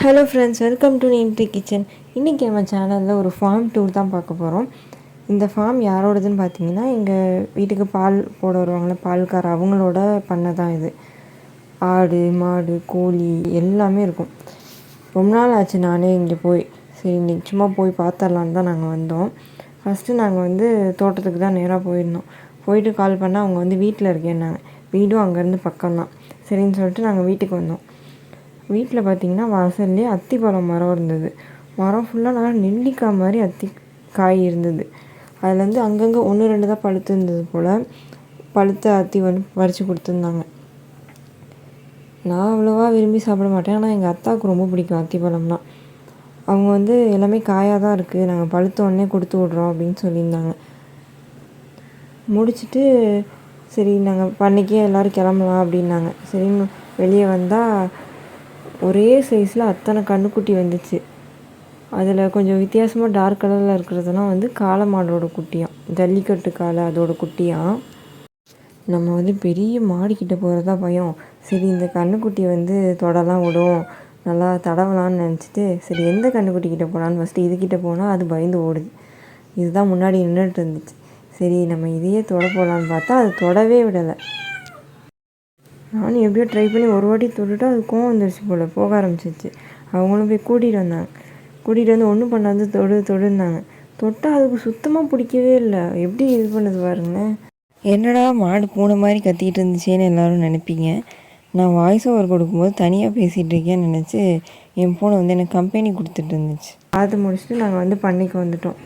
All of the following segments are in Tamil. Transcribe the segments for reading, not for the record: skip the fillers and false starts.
ஹலோ ஃப்ரெண்ட்ஸ், வெல்கம் டு நேம்ட்ரி கிச்சன். இன்றைக்கி நம்ம சேனலில் ஒரு ஃபார்ம் டூர் தான் பார்க்க போகிறோம். இந்த ஃபார்ம் யாரோடதுன்னு பார்த்தீங்கன்னா, எங்கள் வீட்டுக்கு பால் போட வருவாங்களே பால்கார அவங்களோட பண்ணை தான் இது. ஆடு, மாடு, கோழி எல்லாமே இருக்கும். ரொம்ப நாள் ஆச்சு நானே இங்கே போய். சரி, இன்றைக்கி சும்மா போய் பார்த்துடலான்னு தான் நாங்கள் வந்தோம். ஃபஸ்ட்டு நாங்கள் தோட்டத்துக்கு தான் நேராக போயிருந்தோம். போயிட்டு கால் பண்ணால் அவங்க வீட்டில் இருக்கேன்னாங்க. வீடும் அங்கேருந்து பக்கம்தான். சரின்னு சொல்லிட்டு நாங்கள் வீட்டுக்கு வந்தோம். வீட்டில் பார்த்திங்கன்னா வாசல்லே அத்திப்பழம் மரம் இருந்தது. மரம் ஃபுல்லாக நல்லா நெல்லிக்காய் மாதிரி காய் இருந்தது. அதில் அங்கங்கே 1-2 தான் பழுத்து இருந்தது போல். பழுத்த அத்தி பறித்து கொடுத்துருந்தாங்க. நான் அவ்வளோவா விரும்பி சாப்பிட மாட்டேன், ஆனால் எங்கள் அத்தாவுக்கு ரொம்ப பிடிக்கும் அத்திப்பழம்லாம். அவங்க எல்லாமே காயாக தான் இருக்குது, நாங்கள் பழுத்த உடனே கொடுத்து விட்றோம் அப்படின்னு சொல்லியிருந்தாங்க. முடிச்சுட்டு சரி நாங்கள் பண்ணைக்கே எல்லோரும் கிளம்பலாம் அப்படின்னாங்க. சரின்னு வெளியே வந்தால் ஒரே சைஸில் அத்தனை கன்றுக்குட்டி வந்துச்சு. அதில் கொஞ்சம் வித்தியாசமாக டார்க் கலரில் இருக்கிறதுலாம் காளை மாடோட குட்டியாம், ஜல்லிக்கட்டு காளை அதோட குட்டியாம். நம்ம பெரிய மாடிக்கிட்ட போகிறதா பயம். சரி, இந்த கன்றுக்குட்டி தொடலாம் விடும், நல்லா தடவலான்னு நினச்சிட்டு சரி எந்த கன்றுக்குட்டிக்கிட்ட போகலான்னு ஃபஸ்ட்டு இதுக்கிட்ட போனால் அது பயந்து ஓடுது. இதுதான் முன்னாடி நின்றுட்டு இருந்துச்சு. சரி நம்ம இதையே தொட போகலான்னு பார்த்தா அது தொடவே விடலை. நானும் எப்படியோ ட்ரை பண்ணி ஒரு வாட்டி தொட்டுட்டு அது கோவம் வந்துருச்சு போல், போக ஆரம்பிச்சிச்சு. அவங்களும் போய் கூட்டிகிட்டு வந்தாங்க. கூட்டிகிட்டு ஒன்றும் பண்ணாது தொடுன்னாங்க. தொட்டால் அதுக்கு சுத்தமாக பிடிக்கவே இல்லை. எப்படி இது பண்ணுது பாருங்களேன். என்னடா மாடு பூனை மாதிரி கத்திக்கிட்டு இருந்துச்சேன்னு எல்லோரும் நினைப்பீங்க. நான் வாய்ஸ் ஓவர் கொடுக்கும்போது தனியாக பேசிகிட்டு இருக்கேன்னு நினச்சி என் பூனை எனக்கு கம்பெனி கொடுத்துட்டு இருந்துச்சு. அது முடிச்சுட்டு நாங்கள் பண்ணைக்கு வந்துட்டோம்.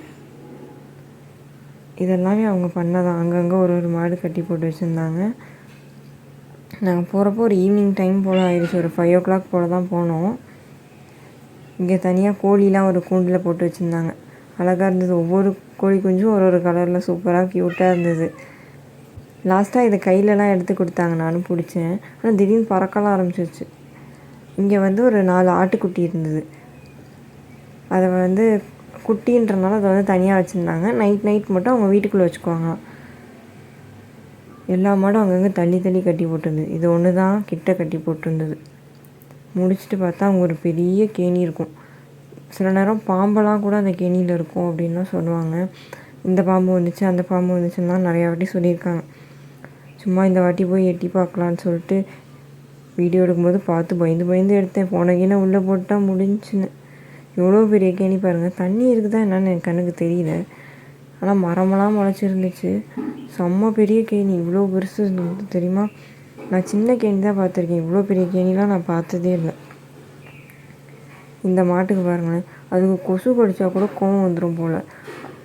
இதெல்லாமே அவங்க பண்ணதான். அங்கங்கே ஒரு மாடு கட்டி போட்டு வச்சுருந்தாங்க. நாங்கள் போகிறப்போ ஒரு ஈவினிங் டைம் போல் ஆயிடுச்சு. ஒரு 5 o'clock போல் தான் போனோம். இங்கே தனியாக கோழிலாம் ஒரு கூண்டில் போட்டு வச்சுருந்தாங்க. அழகாக இருந்தது. ஒவ்வொரு கோழி குஞ்சும் ஒரு கலரில் சூப்பராக க்யூட்டாக இருந்தது. லாஸ்ட்டாக இதை கையிலலாம் எடுத்து கொடுத்தாங்க, நானும் பிடிச்சேன். ஆனால் திடீர்னு பறக்கலாம் ஆரம்பிச்சிருச்சு. இங்கே ஒரு 4 ஆட்டுக்குட்டி இருந்தது. அதை குட்டின்றனால அதை தனியாக வச்சுருந்தாங்க. நைட் மட்டும் அவங்க வீட்டுக்குள்ளே வச்சுக்குவாங்களாம். எல்லா மாடும் அங்கங்கே தள்ளி கட்டி போட்டிருந்தது. இது ஒன்று தான் கிட்ட கட்டி போட்டிருந்தது. முடிச்சுட்டு பார்த்தா அவங்க ஒரு பெரிய கேணி இருக்கும். சில நேரம் பாம்பெல்லாம் கூட அந்த கேணியில் இருக்கும் அப்படின்லாம் சொல்லுவாங்க. இந்த பாம்பு வந்துச்சு அந்த பாம்பு வந்துச்சுன்னா நிறையா வாட்டி சொல்லியிருக்காங்க. சும்மா இந்த வாட்டி போய் எட்டி பார்க்கலான்னு சொல்லிட்டு வீடியோ எடுக்கும்போது பார்த்து பயந்து எடுத்தேன். போனகீனே உள்ளே போட்டால் முடிஞ்சுன்னு. எவ்வளோ பெரிய கேணி பாருங்கள். தண்ணி இருக்குதா என்னன்னு எனக்கு கண்ணுக்கு தெரியல. ஆனால் மரமெல்லாம் முளைச்சிருந்துச்சு. செம்ம பெரிய கேணி. இவ்வளோ பெருசு இருந்தது தெரியுமா? நான் சின்ன கேணி தான் பார்த்துருக்கேன். இவ்வளோ பெரிய கேணிலாம் நான் பார்த்ததே இல்லை. இந்த மாட்டுக்கு பாருங்களேன், அதுக்கு கொசு கடித்தா கூட கோவம் வந்துடும் போல்.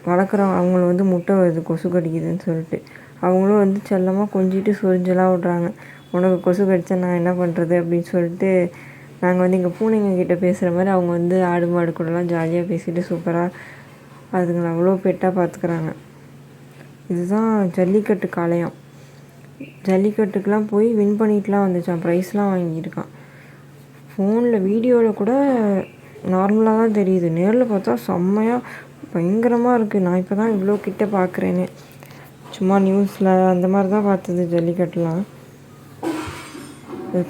வளர்க்குறவங்க அவங்கள முட்டை வருது கொசு கடிக்குதுன்னு சொல்லிட்டு அவங்களும் செல்லமாக கொஞ்சிட்டு சொரிஞ்செல்லாம் விட்றாங்க. உனக்கு கொசு கடித்தா நான் என்ன பண்ணுறது அப்படின்னு சொல்லிட்டு நாங்கள் எங்கள் பூனைங்க கிட்டே பேசுகிற மாதிரி அவங்க ஆடு மாடு கூடலாம் ஜாலியாக பேசிட்டு சூப்பராக அதுங்களை அவ்வளோ பெட்டாக பார்த்துக்குறாங்க. இதுதான் ஜல்லிக்கட்டு காளையாம். ஜல்லிக்கட்டுக்கெலாம் போய் வின் பண்ணிட்டுலாம் வந்துச்சான், ப்ரைஸ்லாம் வாங்கியிருக்கான். ஃபோனில் வீடியோவில் கூட நார்மலாக தான் தெரியுது, நேரில் பார்த்தா செம்மையாக பயங்கரமாக இருக்குது. நான் இப்போ தான் இவ்வளோ கிட்ட பார்க்குறேனே. சும்மா நியூஸில் அந்த மாதிரி தான் பார்த்தது ஜல்லிக்கட்டுலாம்.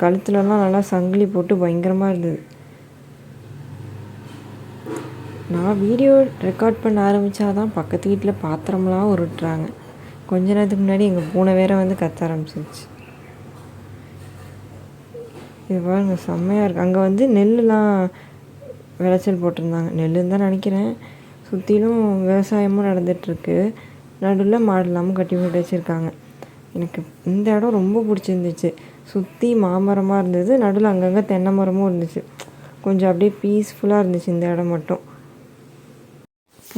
கழுத்துலலாம் நல்லா சங்கிலி போட்டு பயங்கரமாக இருந்தது. நான் வீடியோ ரெக்கார்ட் பண்ண ஆரம்பித்தாதான் பக்கத்து வீட்டில் பாத்திரம்லாம் உருட்டுறாங்க. கொஞ்ச நேரத்துக்கு முன்னாடி எங்கள் பூனை வேறு கத்த ஆரம்பிச்சிருச்சு. இது பாருங்க, செம்மையாக இருக்குது. அங்கே நெல்லுலாம் விளைச்சல் போட்டிருந்தாங்க. நெல்லுன்னு தான் நினைக்கிறேன். சுற்றிலும் விவசாயமும் நடந்துகிட்ருக்கு. நடுவில் மாடு இல்லாமல் கட்டி போட்டு வச்சுருக்காங்க. எனக்கு இந்த இடம் ரொம்ப பிடிச்சிருந்துச்சு. சுற்றி மாமரமாக இருந்தது, நடுவில் அங்கங்கே தென்னை மரமும் இருந்துச்சு. கொஞ்சம் அப்படியே பீஸ்ஃபுல்லாக இருந்துச்சு இந்த இடம் மட்டும்.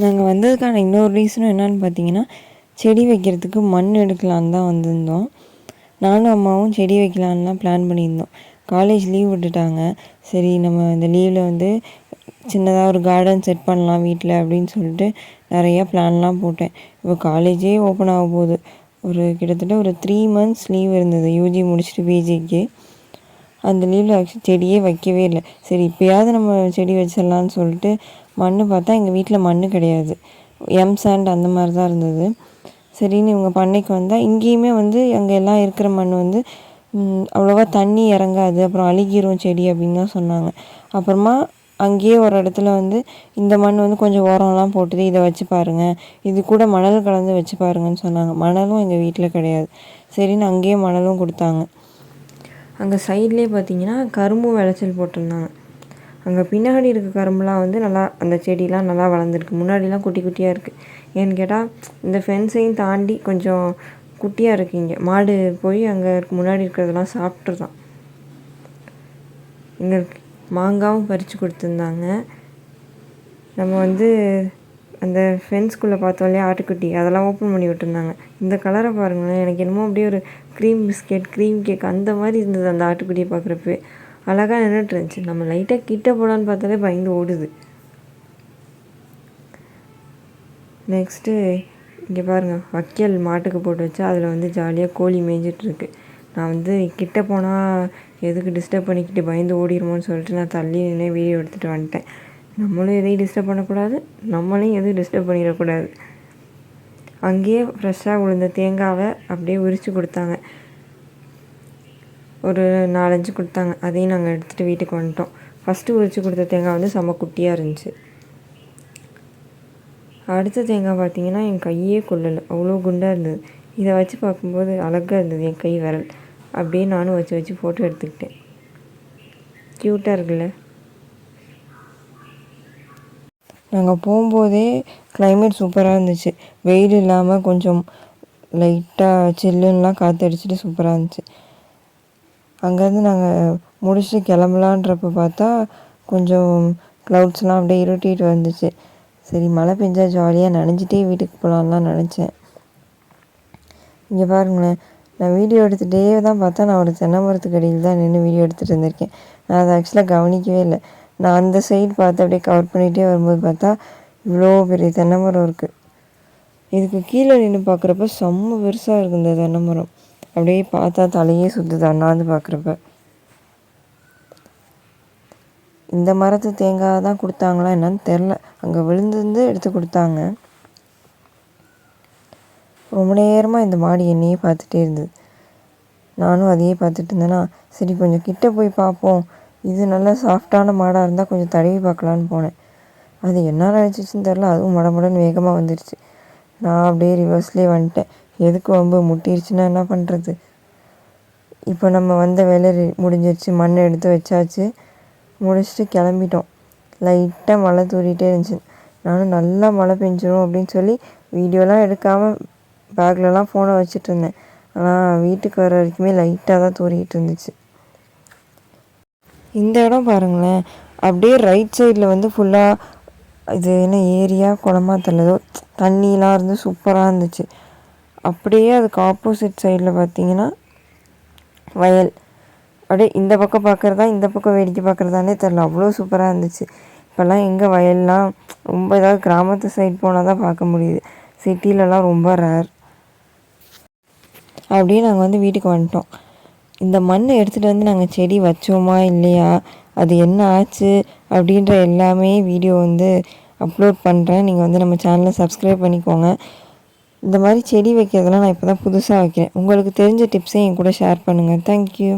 நாங்கள் வந்ததுக்கான இன்னொரு ரீசனும் என்னென்னு பார்த்தீங்கன்னா, செடி வைக்கிறதுக்கு மண் எடுக்கலான்னு தான் வந்திருந்தோம். நானும் அம்மாவும் செடி வைக்கலான்லாம் பிளான் பண்ணியிருந்தோம். காலேஜ் லீவ் விட்டுட்டாங்க. சரி நம்ம இந்த லீவில் சின்னதாக ஒரு கார்டன் செட் பண்ணலாம் வீட்டில் அப்படின்னு சொல்லிட்டு நிறையா பிளான்லாம் போட்டேன். இப்போ காலேஜே ஓப்பன் ஆக போகுது. கிட்டத்தட்ட ஒரு 3 months லீவ் இருந்தது யூஜி முடிச்சுட்டு பிஜிக்கு. அந்த லீவில் ஆக்சுவலி செடியே வைக்கவே இல்லை. சரி இப்போயாவது நம்ம செடி வச்சிடலான்னு சொல்லிட்டு மண் பார்த்தா எங்கள் வீட்டில் மண் கிடையாது, சாண்ட் அந்த மாதிரி தான் இருந்தது. சரின்னு இவங்க பண்ணைக்கு வந்தால் இங்கேயுமே அங்கே எல்லாம் இருக்கிற மண் அவ்வளோவா தண்ணி இறங்காது, அப்புறம் அழுகிரும் செடி அப்படின்னு தான் சொன்னாங்க. அப்புறமா அங்கேயே ஒரு இடத்துல வந்து இந்த மண் வந்து கொஞ்சம் உரம்லாம் போட்டுது, இதை வச்சு பாருங்கள், இது கூட மணல் கலந்து வச்சு பாருங்கன்னு சொன்னாங்க. மணலும் எங்கள் வீட்டில் கிடையாது. சரின்னு அங்கேயே மணலும் கொடுத்தாங்க. அங்கே சைட்லேயே பார்த்தீங்கன்னா கரும்பும் விளைச்சல் போட்டிருந்தாங்க. அங்கே பின்னாடி இருக்க கரும்புலாம் வந்து நல்லா அந்த செடிலாம் நல்லா வளர்ந்துருக்கு. முன்னாடிலாம் குட்டி குட்டியாக இருக்குது. ஏன்னு கேட்டால் இந்த ஃபென்ஸையும் தாண்டி கொஞ்சம் குட்டியாக இருக்குது. இங்கே மாடு போய் அங்கே முன்னாடி இருக்கிறதெல்லாம் சாப்பிட்ருதான். இங்கே மாங்காவும் பறித்து கொடுத்துருந்தாங்க. நம்ம வந்து அந்த ஃபென்ஸ்குள்ளே பார்த்தோம் இல்லையா ஆட்டுக்குட்டி, அதெல்லாம் ஓப்பன் பண்ணி விட்டுருந்தாங்க. இந்த கலரை பாருங்களேன், எனக்கு என்னமோ அப்படியே ஒரு க்ரீம் பிஸ்கெட், க்ரீம் கேக் அந்த மாதிரி இருந்தது அந்த ஆட்டுக்குட்டியை பார்க்குறப்ப. அழகாக நின்றுட்டு இருந்துச்சு. நம்ம லைட்டாக கிட்ட போகலான்னு பார்த்தாலே பயந்து ஓடுது. நெக்ஸ்ட்டு இங்கே பாருங்கள், வைக்கல் மாட்டுக்கு போட்டு வச்சா அதில் வந்து ஜாலியாக கோழி மேய்ஞ்சிட்ருக்கு. நான் வந்து கிட்டே போனால் எதுக்கு டிஸ்டர்ப் பண்ணிக்கிட்டு பயந்து ஓடிடுமோன்னு சொல்லிட்டு நான் தள்ளி நின்று வீடியோ எடுத்துகிட்டு வந்துட்டேன். நம்மளும் எதையும் டிஸ்டர்ப் பண்ணக்கூடாது, நம்மளையும் எதுவும் டிஸ்டர்ப் பண்ணிடக்கூடாது. அங்கேயே ஃப்ரெஷ்ஷாக உளுந்த தேங்காவை அப்படியே உரித்து கொடுத்தாங்க. ஒரு 4-5 கொடுத்தாங்க. அதையும் நாங்கள் எடுத்துகிட்டு வீட்டுக்கு வந்துட்டோம். ஃபஸ்ட்டு உரித்து கொடுத்த தேங்காய் வந்து செம்ம குட்டியாக இருந்துச்சு. அடுத்த தேங்காய் பார்த்திங்கன்னா என் கையே கொள்ளலை, அவ்வளோ குண்டாக இருந்தது. இதை வச்சு பார்க்கும்போது அழகாக இருந்தது என் கை விரல். அப்படியே நானும் வச்சு ஃபோட்டோ எடுத்துக்கிட்டேன். க்யூட்டாக இருக்குல்ல. நாங்கள் போகும்போதே கிளைமேட் சூப்பராக இருந்துச்சு. வெயில் இல்லாமல் கொஞ்சம் லைட்டாக சில்லுன்னெலாம் காற்று அடிச்சுட்டு சூப்பராக இருந்துச்சு. அங்கேருந்து நாங்கள் முடிச்சுட்டு கிளம்பலான்றப்ப பார்த்தா கொஞ்சம் க்ளவுட்ஸ்லாம் அப்படியே இருட்டிட்டு வந்துச்சு. சரி மழை பெஞ்சால் ஜாலியாக நனைஞ்சிட்டே வீட்டுக்கு போகலான்லாம் நினச்சேன். இங்கே பாருங்களேன், நான் வீடியோ எடுத்துகிட்டே தான் பார்த்தா நான் ஒரு தென்னை மரத்துக்கு அடியில் தான் நின்று வீடியோ எடுத்துகிட்டு இருந்திருக்கேன். நான் அதை ஆக்சுவலாக கவனிக்கவே இல்லை. நான் அந்த சைடு பார்த்து அப்படியே கவர் பண்ணிகிட்டே வரும்போது பார்த்தா இவ்வளோ பெரிய தென்னை மரம் இருக்குது. இதுக்கு கீழே நின்று பார்க்குறப்ப செம்ம பெருசாக இருக்குது இந்த தென்னை மரம். அப்படியே பார்த்தா தலையே சுற்றுது அண்ணாந்து பார்க்குறப்ப. இந்த மரத்து தேங்காய் தான் கொடுத்தாங்களா என்னன்னு தெரில. அங்கே விழுந்துருந்து எடுத்து கொடுத்தாங்க. ரொம்ப நேரமாக இந்த மாடு என்னையே பார்த்துட்டே இருந்தது. நானும் அதையே பார்த்துட்டு இருந்தேன்னா சரி கொஞ்சம் கிட்டே போய் பார்ப்போம், இது நல்லா சாஃப்டான மாடாக இருந்தால் கொஞ்சம் தடவி பார்க்கலான்னு போனேன். அது என்ன நினச்சிச்சின்னு தெரில, அதுவும் மடமடன்னு வேகமாக வந்துடுச்சு. நான் அப்படியே ரிவர்ஸ்லேயே வந்துட்டேன். எதுக்கு வம்பு, முட்டிருச்சுன்னா என்ன பண்ணுறது. இப்போ நம்ம வந்த வேலை முடிஞ்சிருச்சு. மண் எடுத்து வச்சாச்சு, முடிச்சுட்டு கிளம்பிட்டோம். லைட்டாக மழை தூரிகிட்டே இருந்துச்சு. நானும் நல்லா மழை பெஞ்சிரும் அப்படின்னு சொல்லி வீடியோலாம் எடுக்காமல் பேக்லலாம் ஃபோனை வச்சுட்டு இருந்தேன். ஆனால் வீட்டுக்கு வர வரைக்குமே லைட்டாக தான் தூரிகிட்டு இருந்துச்சு. இந்த இடம் பாருங்களேன், அப்படியே ரைட் சைடில் வந்து ஃபுல்லாக இது என்ன ஏரியா குளமா தெரியலதோ தண்ணிலாம் இருந்து சூப்பராக இருந்துச்சு. அப்படியே அதுக்கு ஆப்போசிட் சைடில் பார்த்தீங்கன்னா வயல். அப்படியே இந்த பக்கம் பார்க்குறதா இந்த பக்கம் வேடிக்கை பார்க்குறதானே தெரில, அவ்வளோ சூப்பராக இருந்துச்சு. இப்போல்லாம் எங்கே வயல்லாம் ரொம்ப ஏதாவது கிராமத்து சைடு போனால் தான் பார்க்க முடியுது. சிட்டிலலாம் ரொம்ப ரேர். அப்படியே நாங்கள் வந்து வீட்டுக்கு வந்துட்டோம். இந்த மண்ணை எடுத்துகிட்டு வந்து நாங்கள் செடி வச்சோமா இல்லையா, அது என்ன ஆச்சு அப்படின்ற எல்லாமே வீடியோ வந்து அப்லோட் பண்ணுறேன். நீங்கள் வந்து நம்ம சேனலை சப்ஸ்கிரைப் பண்ணிக்கோங்க. இந்த மாதிரி செடி வைக்கிறதெல்லாம் நான் இப்போ தான் புதுசாக வைக்கிறேன். உங்களுக்கு தெரிஞ்ச டிப்ஸையும் என் கூட ஷேர் பண்ணுங்கள். தேங்க்யூ.